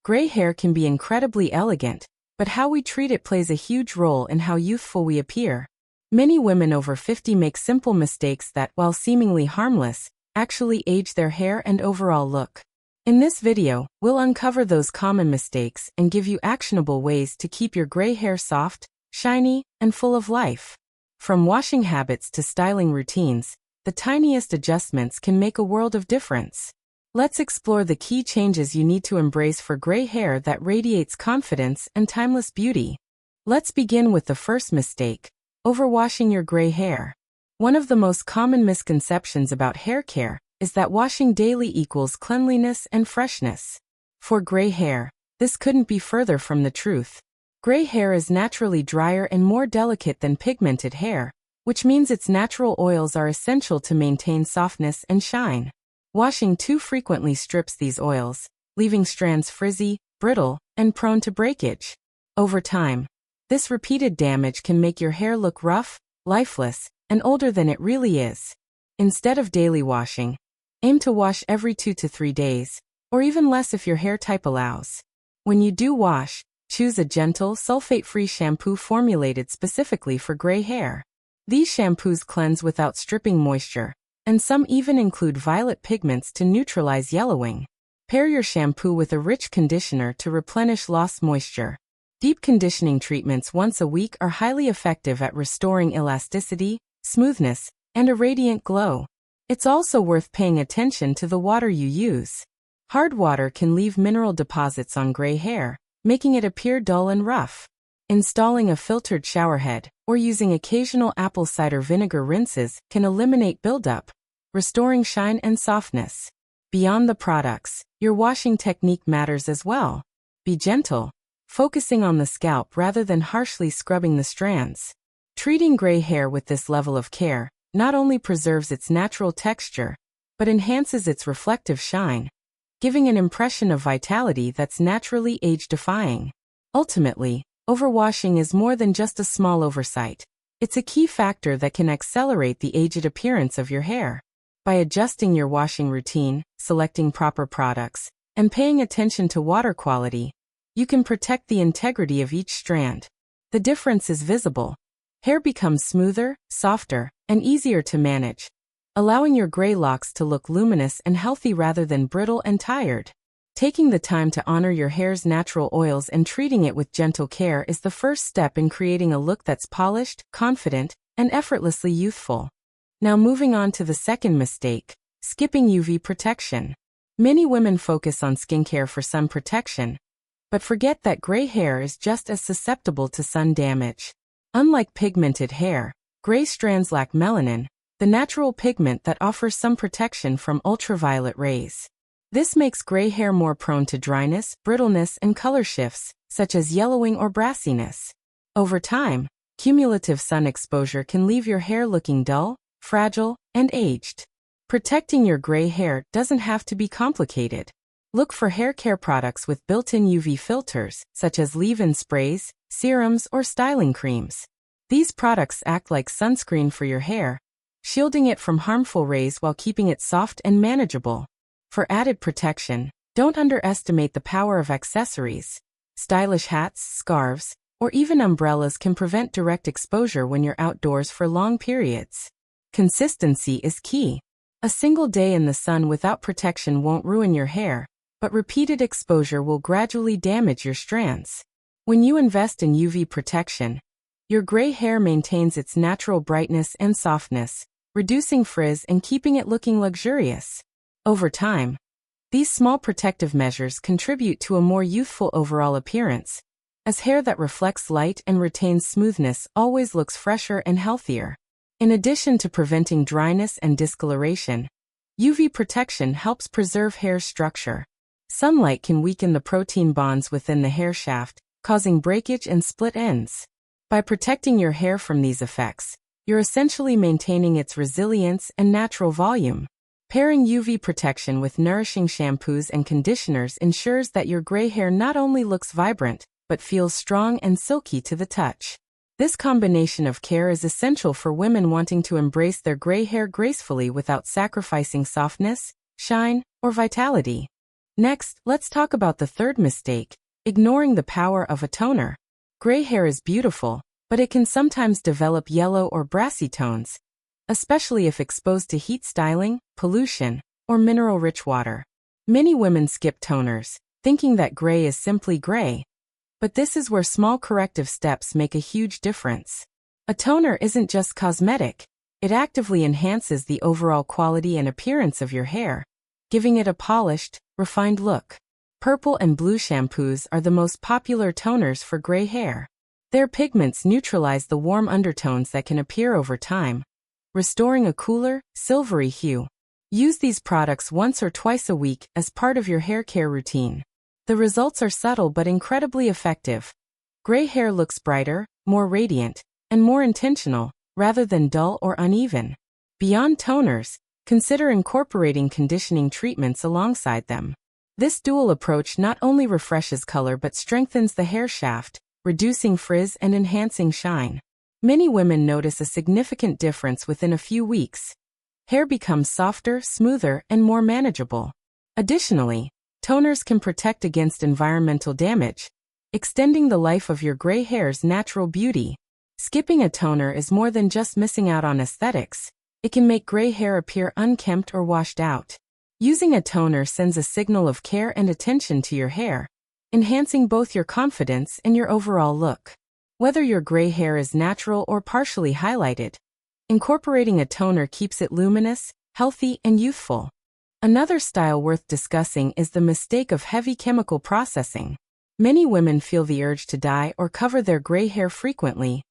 Gray hair can be incredibly elegant, but how we treat it plays a huge role in how youthful we appear. Many women over 50 make simple mistakes that, while seemingly harmless, actually age their hair and overall look. In this video, we'll uncover those common mistakes and give you actionable ways to keep your gray hair soft, shiny, and full of life. From washing habits to styling routines, the tiniest adjustments can make a world of difference. Let's explore the key changes you need to embrace for gray hair that radiates confidence and timeless beauty. Let's begin with the first mistake: overwashing your gray hair. One of the most common misconceptions about hair care is that washing daily equals cleanliness and freshness. For gray hair, this couldn't be further from the truth. Gray hair is naturally drier and more delicate than pigmented hair, which means its natural oils are essential to maintain softness and shine. Washing too frequently strips these oils, leaving strands frizzy, brittle, and prone to breakage. Over time, this repeated damage can make your hair look rough, lifeless, and older than it really is. Instead of daily washing, aim to wash every 2 to 3 days, or even less if your hair type allows. When you do wash, choose a gentle, sulfate-free shampoo formulated specifically for gray hair. These shampoos cleanse without stripping moisture, and some even include violet pigments to neutralize yellowing. Pair your shampoo with a rich conditioner to replenish lost moisture. Deep conditioning treatments once a week are highly effective at restoring elasticity, smoothness, and a radiant glow. It's also worth paying attention to the water you use. Hard water can leave mineral deposits on gray hair, making it appear dull and rough. Installing a filtered showerhead or using occasional apple cider vinegar rinses can eliminate buildup, restoring shine and softness. Beyond the products, your washing technique matters as well. Be gentle, focusing on the scalp rather than harshly scrubbing the strands. Treating gray hair with this level of care not only preserves its natural texture, but enhances its reflective shine, giving an impression of vitality that's naturally age-defying. Ultimately, overwashing is more than just a small oversight. It's a key factor that can accelerate the aged appearance of your hair. By adjusting your washing routine, selecting proper products, and paying attention to water quality, you can protect the integrity of each strand. The difference is visible. Hair becomes smoother, softer, and easier to manage, allowing your gray locks to look luminous and healthy rather than brittle and tired. Taking the time to honor your hair's natural oils and treating it with gentle care is the first step in creating a look that's polished, confident, and effortlessly youthful. Now moving on to the second mistake: skipping UV protection. Many women focus on skincare for sun protection, but forget that gray hair is just as susceptible to sun damage. Unlike pigmented hair, gray strands lack melanin, the natural pigment that offers some protection from ultraviolet rays. This makes gray hair more prone to dryness, brittleness, and color shifts, such as yellowing or brassiness. Over time, cumulative sun exposure can leave your hair looking dull, fragile, and aged. Protecting your gray hair doesn't have to be complicated. Look for hair care products with built-in UV filters, such as leave-in sprays, serums, or styling creams. These products act like sunscreen for your hair, shielding it from harmful rays while keeping it soft and manageable. For added protection, don't underestimate the power of accessories. Stylish hats, scarves, or even umbrellas can prevent direct exposure when you're outdoors for long periods. Consistency is key. A single day in the sun without protection won't ruin your hair, but repeated exposure will gradually damage your strands. When you invest in UV protection, your gray hair maintains its natural brightness and softness, reducing frizz and keeping it looking luxurious. Over time, these small protective measures contribute to a more youthful overall appearance, as hair that reflects light and retains smoothness always looks fresher and healthier. In addition to preventing dryness and discoloration, UV protection helps preserve hair's structure. Sunlight can weaken the protein bonds within the hair shaft, causing breakage and split ends. By protecting your hair from these effects, you're essentially maintaining its resilience and natural volume. Pairing UV protection with nourishing shampoos and conditioners ensures that your gray hair not only looks vibrant, but feels strong and silky to the touch. This combination of care is essential for women wanting to embrace their gray hair gracefully without sacrificing softness, shine, or vitality. Next, let's talk about the third mistake, ignoring the power of a toner. Gray hair is beautiful, but it can sometimes develop yellow or brassy tones, especially if exposed to heat styling, pollution, or mineral-rich water. Many women skip toners, thinking that gray is simply gray, but this is where small corrective steps make a huge difference. A toner isn't just cosmetic, it actively enhances the overall quality and appearance of your hair, giving it a polished, refined look. Purple and blue shampoos are the most popular toners for gray hair. Their pigments neutralize the warm undertones that can appear over time, restoring a cooler, silvery hue. Use these products once or twice a week as part of your hair care routine. The results are subtle but incredibly effective. Gray hair looks brighter, more radiant, and more intentional, rather than dull or uneven. Beyond toners, consider incorporating conditioning treatments alongside them. This dual approach not only refreshes color but strengthens the hair shaft, reducing frizz and enhancing shine. Many women notice a significant difference within a few weeks. Hair becomes softer, smoother, and more manageable. Additionally, toners can protect against environmental damage, extending the life of your gray hair's natural beauty. Skipping a toner is more than just missing out on aesthetics. It can make gray hair appear unkempt or washed out. Using a toner sends a signal of care and attention to your hair, enhancing both your confidence and your overall look. Whether your gray hair is natural or partially highlighted, incorporating a toner keeps it luminous, healthy, and youthful. Another style worth discussing is the mistake of heavy chemical processing. Many women feel the urge to dye or cover their gray hair frequently,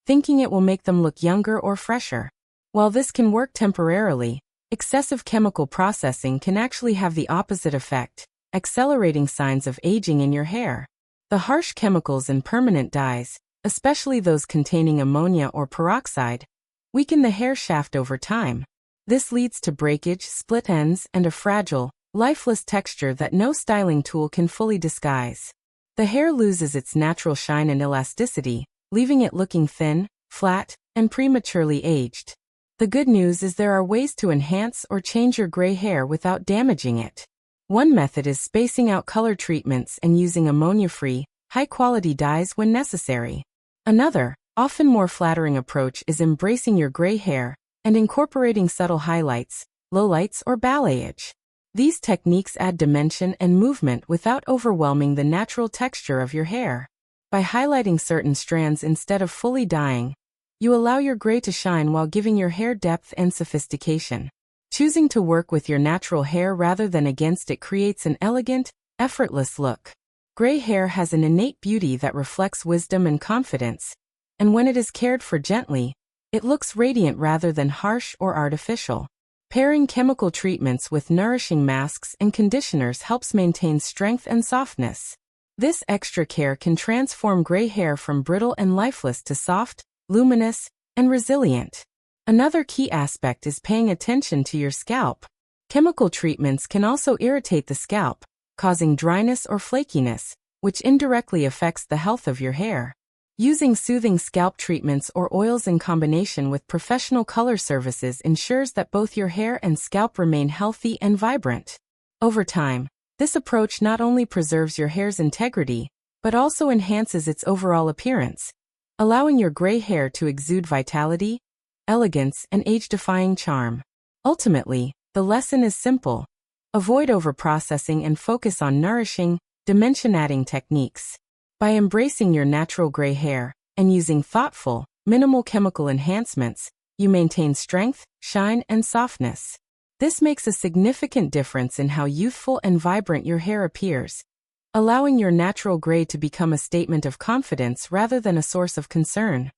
thinking it will make them look younger or fresher. While this can work temporarily, excessive chemical processing can actually have the opposite effect, accelerating signs of aging in your hair. The harsh chemicals in permanent dyes, especially those containing ammonia or peroxide, weaken the hair shaft over time. This leads to breakage, split ends, and a fragile, lifeless texture that no styling tool can fully disguise. The hair loses its natural shine and elasticity, leaving it looking thin, flat, and prematurely aged. The good news is there are ways to enhance or change your gray hair without damaging it. One method is spacing out color treatments and using ammonia-free, high-quality dyes when necessary. Another, often more flattering approach is embracing your gray hair and incorporating subtle highlights, lowlights, or balayage. These techniques add dimension and movement without overwhelming the natural texture of your hair. By highlighting certain strands instead of fully dyeing, you allow your gray to shine while giving your hair depth and sophistication. Choosing to work with your natural hair rather than against it creates an elegant, effortless look. Gray hair has an innate beauty that reflects wisdom and confidence, and when it is cared for gently, it looks radiant rather than harsh or artificial. Pairing chemical treatments with nourishing masks and conditioners helps maintain strength and softness. This extra care can transform gray hair from brittle and lifeless to soft, luminous, and resilient. Another key aspect is paying attention to your scalp. Chemical treatments can also irritate the scalp, causing dryness or flakiness, which indirectly affects the health of your hair. Using soothing scalp treatments or oils in combination with professional color services ensures that both your hair and scalp remain healthy and vibrant. Over time, this approach not only preserves your hair's integrity, but also enhances its overall appearance, allowing your gray hair to exude vitality, elegance, and age-defying charm. Ultimately, the lesson is simple. Avoid overprocessing and focus on nourishing, dimension-adding techniques. By embracing your natural gray hair and using thoughtful, minimal chemical enhancements, you maintain strength, shine, and softness. This makes a significant difference in how youthful and vibrant your hair appears, allowing your natural gray to become a statement of confidence rather than a source of concern.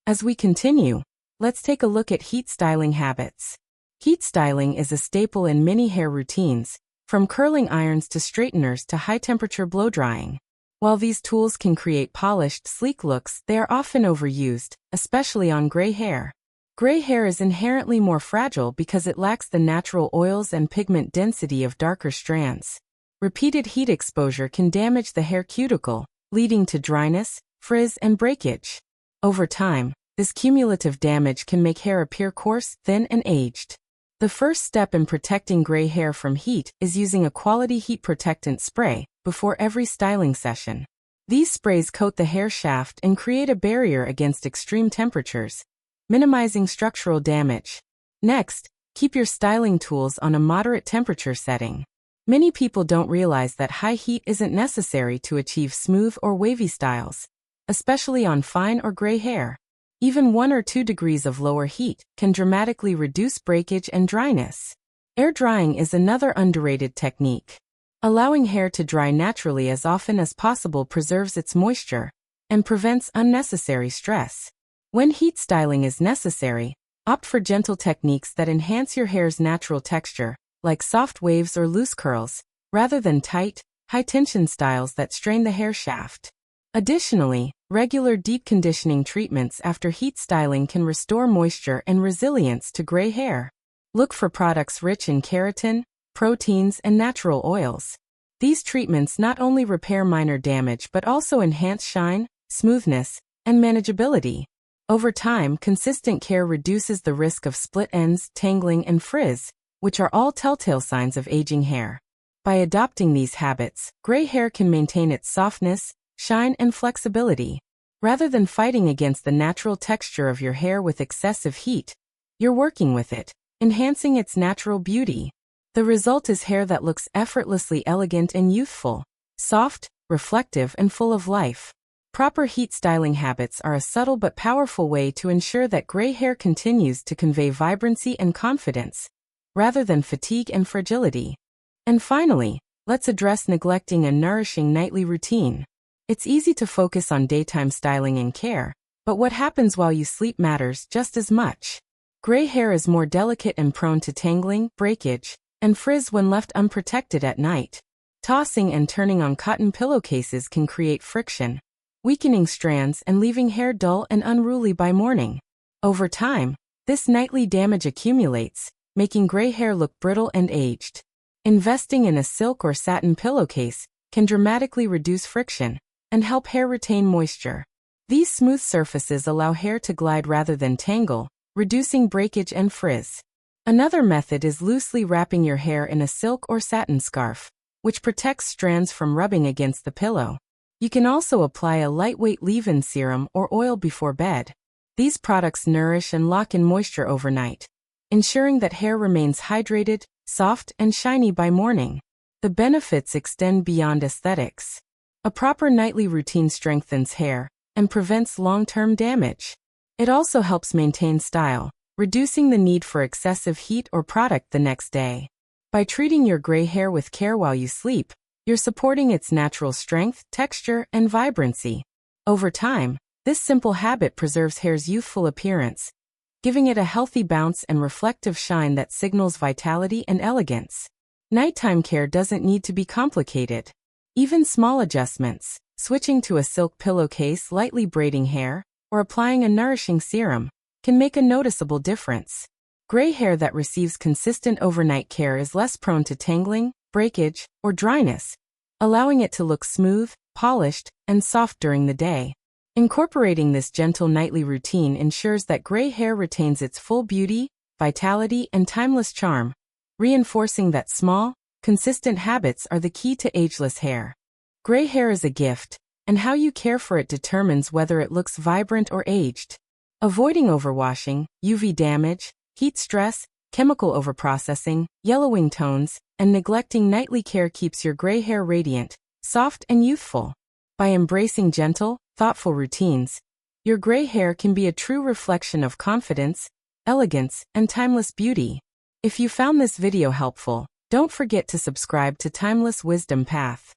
As we continue, let's take a look at heat styling habits. Heat styling is a staple in many hair routines, from curling irons to straighteners to high-temperature blow-drying. While these tools can create polished, sleek looks, they are often overused, especially on gray hair. Gray hair is inherently more fragile because it lacks the natural oils and pigment density of darker strands. Repeated heat exposure can damage the hair cuticle, leading to dryness, frizz, and breakage. Over time, this cumulative damage can make hair appear coarse, thin, and aged. The first step in protecting gray hair from heat is using a quality heat protectant spray before every styling session. These sprays coat the hair shaft and create a barrier against extreme temperatures, minimizing structural damage. Next, keep your styling tools on a moderate temperature setting. Many people don't realize that high heat isn't necessary to achieve smooth or wavy styles, especially on fine or gray hair. Even 1 or 2 degrees of lower heat can dramatically reduce breakage and dryness. Air drying is another underrated technique. Allowing hair to dry naturally as often as possible preserves its moisture and prevents unnecessary stress. When heat styling is necessary, opt for gentle techniques that enhance your hair's natural texture, like soft waves or loose curls, rather than tight, high-tension styles that strain the hair shaft. Additionally, regular deep conditioning treatments after heat styling can restore moisture and resilience to gray hair. Look for products rich in keratin, proteins, and natural oils. These treatments not only repair minor damage but also enhance shine, smoothness, and manageability. Over time, consistent care reduces the risk of split ends, tangling, and frizz, which are all telltale signs of aging hair. By adopting these habits, gray hair can maintain its softness, shine, and flexibility. Rather than fighting against the natural texture of your hair with excessive heat, you're working with it, enhancing its natural beauty. The result is hair that looks effortlessly elegant and youthful, soft, reflective, and full of life. Proper heat styling habits are a subtle but powerful way to ensure that gray hair continues to convey vibrancy and confidence, rather than fatigue and fragility. And finally, let's address neglecting a nourishing nightly routine. It's easy to focus on daytime styling and care, but what happens while you sleep matters just as much. Gray hair is more delicate and prone to tangling, breakage, and frizz when left unprotected at night. Tossing and turning on cotton pillowcases can create friction, weakening strands and leaving hair dull and unruly by morning. Over time, this nightly damage accumulates, making gray hair look brittle and aged. Investing in a silk or satin pillowcase can dramatically reduce friction and help hair retain moisture. These smooth surfaces allow hair to glide rather than tangle, reducing breakage and frizz. Another method is loosely wrapping your hair in a silk or satin scarf, which protects strands from rubbing against the pillow. You can also apply a lightweight leave-in serum or oil before bed. These products nourish and lock in moisture overnight, ensuring that hair remains hydrated, soft, and shiny by morning. The benefits extend beyond aesthetics. A proper nightly routine strengthens hair and prevents long-term damage. It also helps maintain style, reducing the need for excessive heat or product the next day. By treating your gray hair with care while you sleep, you're supporting its natural strength, texture, and vibrancy. Over time, this simple habit preserves hair's youthful appearance, giving it a healthy bounce and reflective shine that signals vitality and elegance. Nighttime care doesn't need to be complicated. Even small adjustments, switching to a silk pillowcase, lightly braiding hair, or applying a nourishing serum, can make a noticeable difference. Gray hair that receives consistent overnight care is less prone to tangling, breakage, or dryness, allowing it to look smooth, polished, and soft during the day. Incorporating this gentle nightly routine ensures that gray hair retains its full beauty, vitality, and timeless charm, reinforcing that small, consistent habits are the key to ageless hair. Gray hair is a gift, and how you care for it determines whether it looks vibrant or aged. Avoiding overwashing, UV damage, heat stress, chemical overprocessing, yellowing tones, and neglecting nightly care keeps your gray hair radiant, soft, and youthful. By embracing gentle, thoughtful routines, your gray hair can be a true reflection of confidence, elegance, and timeless beauty. If you found this video helpful, don't forget to subscribe to Timeless Wisdom Path.